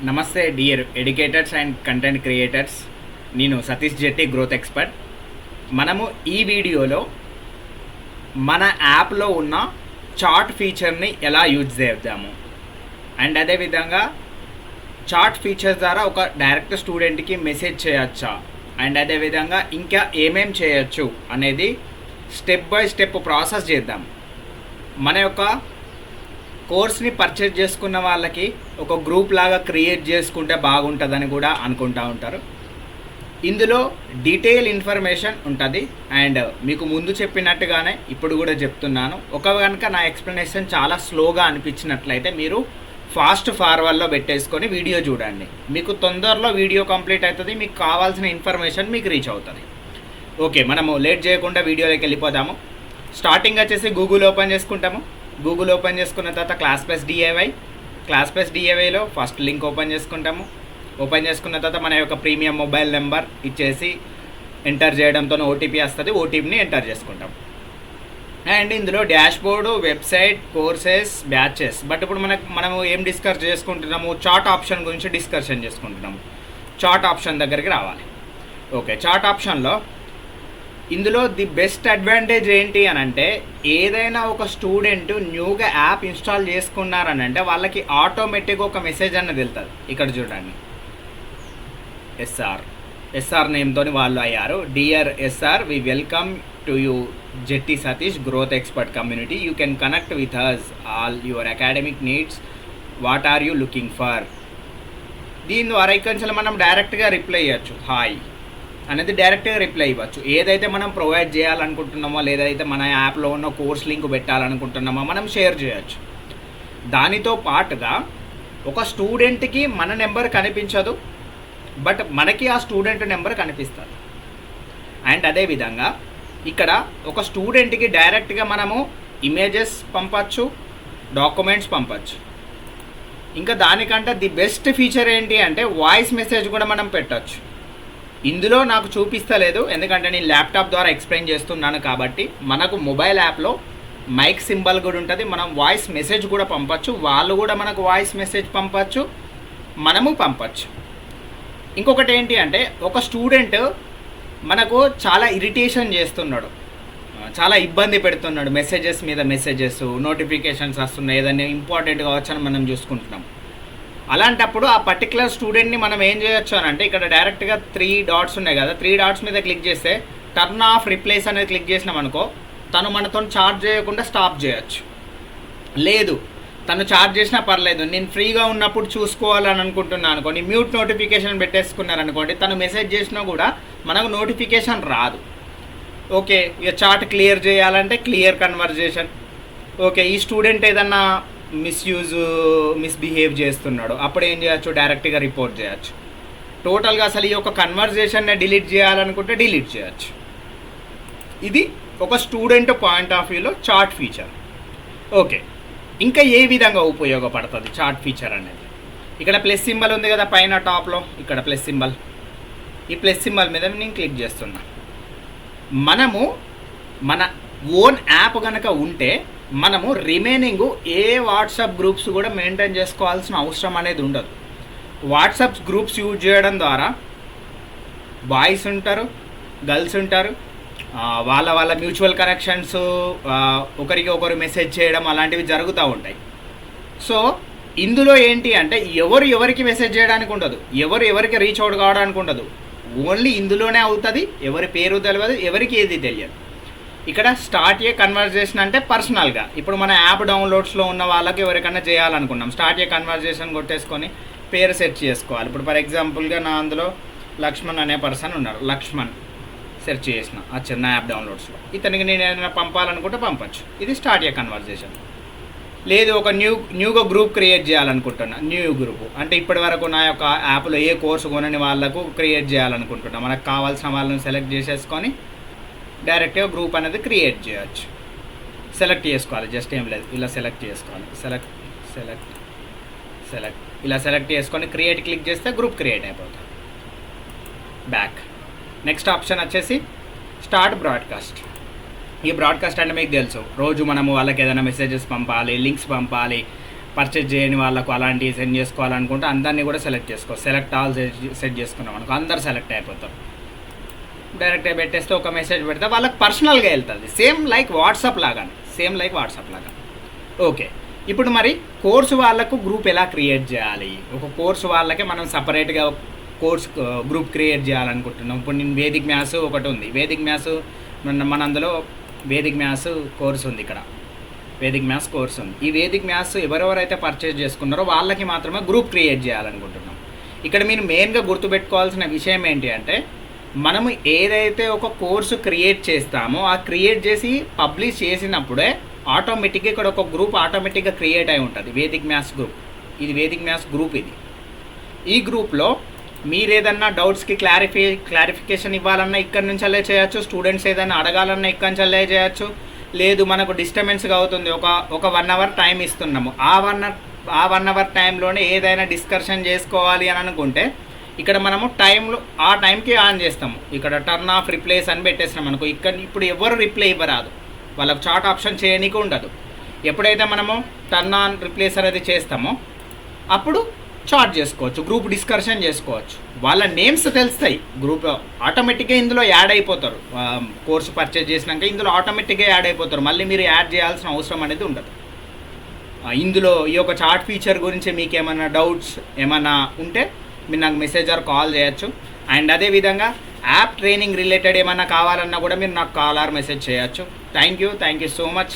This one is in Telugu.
నమస్తే dear educators and content creators. నేను సతీష్ జెట్టి, గ్రోత్ ఎక్స్పర్ట్. మనము ఈ వీడియోలో మన యాప్లో ఉన్న చాట్ ఫీచర్ని ఎలా యూజ్ చేద్దాము అండ్ అదేవిధంగా చాట్ ఫీచర్ ద్వారా ఒక డైరెక్ట్ స్టూడెంట్కి మెసేజ్ చేయొచ్చా అండ్ అదేవిధంగా ఇంకా ఏమేం చేయొచ్చు అనేది స్టెప్ బై స్టెప్ ప్రాసెస్ చేద్దాం. మన యొక్క కోర్స్ని పర్చేజ్ చేసుకున్న వాళ్ళకి ఒక గ్రూప్ లాగా క్రియేట్ చేసుకుంటే బాగుంటుందని కూడా అనుకుంటూ ఉంటారు. ఇందులో డీటెయిల్ ఇన్ఫర్మేషన్ ఉంటుంది అండ్ మీకు ముందు చెప్పినట్టుగానే ఇప్పుడు కూడా చెప్తున్నాను. కనుక నా ఎక్స్ప్లెనేషన్ చాలా స్లోగా అనిపించినట్లయితే మీరు ఫాస్ట్ ఫార్వర్డ్లో పెట్టేసుకొని వీడియో చూడండి. మీకు తొందరలో వీడియో కంప్లీట్ అవుతుంది, మీకు కావాల్సిన ఇన్ఫర్మేషన్ మీకు రీచ్ అవుతుంది. ఓకే, మనము లేట్ చేయకుండా వీడియోలోకి వెళ్ళిపోదాము. స్టార్టింగ్ వచ్చేసి గూగుల్ ఓపెన్ చేసుకుంటాము. గూగుల్ ఓపెన్ చేసుకున్న తర్వాత క్లాస్ ప్లస్ డిఏవైలో ఫస్ట్ లింక్ ఓపెన్ చేసుకుంటాము. ఓపెన్ చేసుకున్న తర్వాత మన యొక్క ప్రీమియం మొబైల్ నెంబర్ ఇచ్చేసి ఎంటర్ చేయడంతో ఓటీపీ వస్తుంది. ఓటీపీని ఎంటర్ చేసుకుంటాం. అండ్ ఇందులో dashboard, website, courses, batches. But ఇప్పుడు మనము ఏం డిస్కస్ చేసుకుంటున్నాము, చాట్ ఆప్షన్ గురించి డిస్కషన్ చేసుకుంటున్నాము. చాట్ ఆప్షన్ దగ్గరికి రావాలి. ఓకే, చాట్ ఆప్షన్లో ఇందులో ది బెస్ట్ అడ్వాంటేజ్ ఏంటి అని అంటే, ఏదైనా ఒక స్టూడెంట్ న్యూగా యాప్ ఇన్స్టాల్ చేసుకున్నారని అంటే వాళ్ళకి ఆటోమేటిక్గా ఒక మెసేజ్ అన్నది వెళ్తుంది. ఇక్కడ చూడండి, ఎస్ఆర్ నేమ్తో వాళ్ళు అయ్యారు. Dear SR, we welcome to you Jetty Satish growth expert community. You can connect with us all your academic needs. What are you looking for? దీని ద్వారా ఇక్కడ మనం డైరెక్ట్గా రిప్లై ఇవ్వచ్చు. హాయ్ అనేది డైరెక్ట్గా రిప్లై ఇవ్వచ్చు. ఏదైతే మనం ప్రొవైడ్ చేయాలనుకుంటున్నామో, లేదైతే మన యాప్లో ఉన్న కోర్స్ లింక్ పెట్టాలనుకుంటున్నామో మనం షేర్ చేయొచ్చు. దానితో పాటుగా ఒక స్టూడెంట్కి మన నెంబర్ కనిపించదు, బట్ మనకి ఆ స్టూడెంట్ నెంబర్ కనిపిస్తుంది. అండ్ అదేవిధంగా ఇక్కడ ఒక స్టూడెంట్కి డైరెక్ట్గా మనము ఇమేజెస్ పంపచ్చు, డాక్యుమెంట్స్ పంపచ్చు. ఇంకా దానికంటే ది బెస్ట్ ఫీచర్ ఏంటి అంటే వాయిస్ మెసేజ్ కూడా మనం పెట్టచ్చు. ఇందులో నాకు చూపిస్తలేదు, ఎందుకంటే నేను ల్యాప్టాప్ ద్వారా ఎక్స్ప్లెయిన్ చేస్తున్నాను కాబట్టి. మనకు మొబైల్ యాప్లో మైక్ సింబల్ కూడా ఉంటుంది. మనం వాయిస్ మెసేజ్ కూడా పంపచ్చు, వాళ్ళు కూడా మనకు వాయిస్ మెసేజ్ పంపచ్చు, మనము పంపచ్చు. ఇంకొకటి ఏంటి అంటే, ఒక స్టూడెంట్ మనకు చాలా ఇరిటేషన్ చేస్తున్నాడు, చాలా ఇబ్బంది పెడుతున్నాడు. మెసేజెస్ మీద మెసేజెస్, నోటిఫికేషన్స్ వస్తున్నాయి, ఏదైనా ఇంపార్టెంట్ కావచ్చు అని మనం చూసుకుంటున్నాం. అలాంటప్పుడు ఆ పర్టికులర్ స్టూడెంట్ని మనం ఏం చేయొచ్చు అని అంటే, ఇక్కడ డైరెక్ట్గా 3 డాట్స్ ఉన్నాయి కదా, 3 డాట్స్ మీద క్లిక్ చేస్తే టర్న్ ఆఫ్ రిప్లేస్ అనేది క్లిక్ చేసినాం అనుకో, తను మనతో చార్జ్ చేయకుండా స్టాప్ చేయొచ్చు. లేదు, తను చార్జ్ చేసినా పర్లేదు, నేను ఫ్రీగా ఉన్నప్పుడు చూసుకోవాలని అనుకుంటున్నాను అనుకోండి, మ్యూట్ నోటిఫికేషన్ పెట్టేసుకున్నారనుకోండి, తను మెసేజ్ చేసినా కూడా మనకు నోటిఫికేషన్ రాదు. ఓకే, ఇక చాట్ క్లియర్ చేయాలంటే క్లియర్ కన్వర్జేషన్. ఓకే, ఈ స్టూడెంట్ ఏదన్నా మిస్బిహేవ్ చేస్తున్నాడు, అప్పుడు ఏం చేయొచ్చు, డైరెక్ట్గా రిపోర్ట్ చేయొచ్చు. టోటల్గా అసలు ఈ యొక్క కన్వర్జేషన్ని డిలీట్ చేయాలనుకుంటే డిలీట్ చేయొచ్చు. ఇది ఒక స్టూడెంట్ పాయింట్ ఆఫ్ వ్యూలో చాట్ ఫీచర్. ఓకే, ఇంకా ఏ విధంగా ఉపయోగపడుతుంది చాట్ ఫీచర్ అనేది? ఇక్కడ ప్లస్ సింబల్ ఉంది కదా పైన టాప్లో, ఇక్కడ ప్లస్ సింబల్. ఈ ప్లస్ సింబల్ మీద నేను క్లిక్ చేస్తున్నా. మనము మన ఓన్ యాప్ కనుక ఉంటే మనము రిమైనింగ్ ఏ వాట్సాప్ గ్రూప్స్ కూడా మెయింటైన్ చేసుకోవాల్సిన అవసరం అనేది ఉండదు. వాట్సాప్ గ్రూప్స్ యూజ్ చేయడం ద్వారా బాయ్స్ ఉంటారు, గర్ల్స్ ఉంటారు, వాళ్ళ మ్యూచువల్ కనెక్షన్స్, ఒకరికి ఒకరు మెసేజ్ చేయడం అలాంటివి జరుగుతూ ఉంటాయి. సో ఇందులో ఏంటి అంటే ఎవరికి మెసేజ్ చేయడానికి ఉండదు, ఎవరికి రీచ్ అవుట్ కావడానికి ఉండదు. ఓన్లీ ఇందులోనే అవుతుంది. ఎవరి పేరు తెలియదు, ఎవరికి ఏది తెలియదు. ఇక్కడ స్టార్ట్ ఏ కన్వర్జేషన్ అంటే పర్సనల్గా ఇప్పుడు మన యాప్ డౌన్లోడ్స్లో ఉన్న వాళ్ళకి ఎవరికైనా చేయాలనుకున్నాం, స్టార్ట్ ఏ కన్వర్జేషన్ కొట్టేసుకొని పేరు సెర్చ్ చేసుకోవాలి. ఇప్పుడు ఫర్ ఎగ్జాంపుల్గా నా అందులో లక్ష్మణ్ అనే పర్సన్ ఉన్నారు, లక్ష్మణ్ సెర్చ్ చేసిన ఆ చిన్న యాప్ డౌన్లోడ్స్లో. ఇతనికి నేను ఏదైనా పంపాలనుకుంటే పంపచ్చు. ఇది స్టార్ట్ ఏ కన్వర్జేషన్. లేదు, ఒక న్యూగా గ్రూప్ క్రియేట్ చేయాలనుకుంటున్నా, న్యూ గ్రూప్ అంటే ఇప్పటి వరకు నా యొక్క యాప్లో ఏ కోర్సు కొనని వాళ్ళకు క్రియేట్ చేయాలనుకుంటున్నా. మనకు కావాల్సిన వాళ్ళని సెలెక్ట్ చేసేసుకొని డైరెక్ట్గా గ్రూప్ అనేది క్రియేట్ చేయొచ్చు. సెలెక్ట్ చేసుకోవాలి, జస్ట్ ఏం లేదు, ఇలా సెలెక్ట్ చేసుకోవాలి. ఇలా సెలెక్ట్ చేసుకొని క్రియేట్ క్లిక్ చేస్తే గ్రూప్ క్రియేట్ అయిపోతుంది. బ్యాక్. నెక్స్ట్ ఆప్షన్ వచ్చేసి స్టార్ట్ బ్రాడ్కాస్ట్. ఈ బ్రాడ్కాస్ట్ అంటే మీకు తెలుసు, రోజు మనము వాళ్ళకి ఏదైనా మెసేజెస్ పంపాలి, లింక్స్ పంపాలి, పర్చేజ్ చేయని వాళ్ళకు అలాంటివి సెండ్ చేసుకోవాలనుకుంటే అందరినీ కూడా సెలెక్ట్ చేసుకో. సెలెక్ట్ ఆల్ సెట్ చేసుకున్నాం అనుకో, అందరు సెలెక్ట్ అయిపోతారు. డైరెక్ట్గా పెట్టేస్తే ఒక మెసేజ్ పెడితే వాళ్ళకి పర్సనల్గా వెళ్తుంది. సేమ్ లైక్ వాట్సాప్ లాగా. ఓకే, ఇప్పుడు మరి కోర్సు వాళ్ళకు గ్రూప్ ఎలా క్రియేట్ చేయాలి? ఒక కోర్సు వాళ్ళకే మనం సపరేట్గా కోర్స్ గ్రూప్ క్రియేట్ చేయాలనుకుంటున్నాం. ఇప్పుడు నేను వేదిక్ మ్యాథ్స్ ఒకటి ఉంది. వేదిక్ మ్యాథ్స్ మన అందులో వేదిక్ మ్యాథ్స్ కోర్స్ ఉంది. ఇక్కడ వేదిక్ మ్యాథ్స్ కోర్స్ ఉంది. ఈ వేదిక్ మ్యాథ్స్ ఎవరెవరైతే పర్చేజ్ చేసుకున్నారో వాళ్ళకి మాత్రమే గ్రూప్ క్రియేట్ చేయాలనుకుంటున్నాం. ఇక్కడ మీరు మెయిన్గా గుర్తుపెట్టుకోవాల్సిన విషయం ఏంటి అంటే, మనము ఏదైతే ఒక కోర్సు క్రియేట్ చేస్తామో ఆ క్రియేట్ చేసి పబ్లిష్ చేసినప్పుడే ఆటోమేటిక్గా ఇక్కడ ఒక గ్రూప్ ఆటోమేటిక్గా క్రియేట్ అయి ఉంటుంది. వేదిక్ మ్యాథ్స్ గ్రూప్, ఇది వేదిక్ మ్యాథ్స్ గ్రూప్. ఈ గ్రూప్లో మీరు ఏదన్నా డౌట్స్కి క్లారిఫికేషన్ ఇవ్వాలన్నా ఇక్కడి నుంచి అల్లే చేయొచ్చు. స్టూడెంట్స్ ఏదైనా అడగాలన్నా ఇక్కడి నుంచి అల్లే చేయొచ్చు. లేదు మనకు డిస్టర్బెన్స్గా అవుతుంది, ఒక 1 అవర్ టైం ఇస్తున్నాము, ఆ 1 అవర్ టైంలోనే ఏదైనా డిస్కషన్ చేసుకోవాలి అని అనుకుంటే ఇక్కడ మనము ఆ టైంకి ఆన్ చేస్తాము. ఇక్కడ టర్న్ ఆఫ్ రిప్లేస్ అని పెట్టేసినాం అనుకో, ఇప్పుడు ఎవరు రిప్లై ఇవ్వరాదు, వాళ్ళకు చాట్ ఆప్షన్ చేయనీకి ఉండదు. ఎప్పుడైతే మనము టర్న్ ఆన్ రిప్లేస్ అనేది చేస్తామో అప్పుడు చాట్ చేసుకోవచ్చు, గ్రూప్ డిస్కషన్ చేసుకోవచ్చు. వాళ్ళ నేమ్స్ తెలుస్తాయి, గ్రూప్ ఆటోమేటిక్గా ఇందులో యాడ్ అయిపోతారు. కోర్సు పర్చేజ్ చేసినాక ఇందులో ఆటోమేటిక్గా యాడ్ అయిపోతారు. మళ్ళీ మీరు యాడ్ చేయాల్సిన అవసరం అనేది ఉండదు. ఇందులో ఈ యొక్క చాట్ ఫీచర్ గురించి మీకు ఏమైనా డౌట్స్ ఏమైనా ఉంటే మీరు నాకు మెసేజ్ ఆర్ కాల్ చేయొచ్చు. అండ్ అదేవిధంగా యాప్ ట్రైనింగ్ రిలేటెడ్ ఏమైనా కావాలన్నా కూడా మీరు నాకు కాల్ ఆర్ మెసేజ్ చేయొచ్చు. Thank you so much.